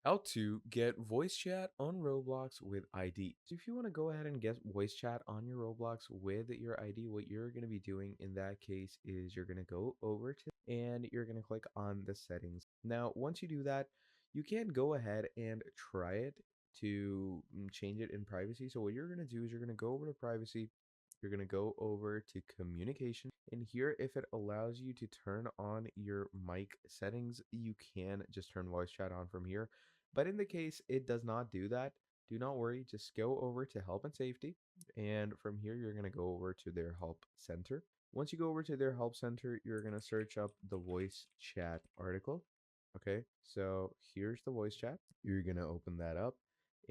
How to get voice chat on Roblox with ID. So if you want to go ahead and get voice chat on your Roblox with your ID, what you're going to be doing in that case is you're going to go over to and you're going to click on the settings. Now, once you do that, you can go ahead and try it to change it in privacy. So what you're going to do is you're going to go over to privacy. You're going to go over to communication. And here, if it allows you to turn on your mic settings, you can just turn voice chat on from here. But in the case it does not do that, do not worry. Just go over to help and safety. And from here, you're going to go over to their help center. Once you go over to their help center, you're going to search up the voice chat article. Okay, so here's the voice chat. You're going to open that up.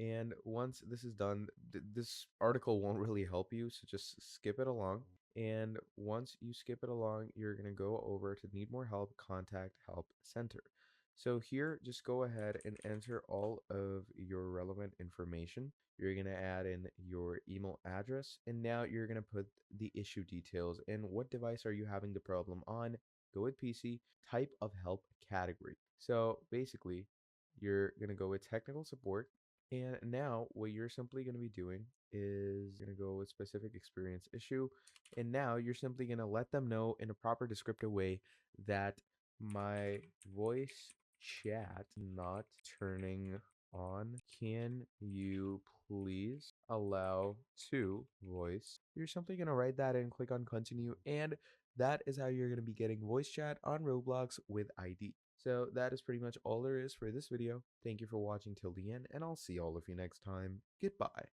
And once this is done, this article won't really help you, so just skip it along. And once you skip it along, you're going to go over to need more help, contact help center. So here, just go ahead and enter all of your relevant information. You're going to add in your email address, and now you're going to put the issue details and what device are you having the problem on. Go with PC, type of help category. So basically, you're going to go with technical support. And now what you're simply going to be doing is going to go with specific experience issue. And now you're simply going to let them know in a proper descriptive way that my voice chat not turning on. Can you please allow to voice? You're simply going to write that and click on continue. And that is how you're going to be getting voice chat on Roblox with ID. So that is pretty much all there is for this video. Thank you for watching till the end, and I'll see all of you next time. Goodbye.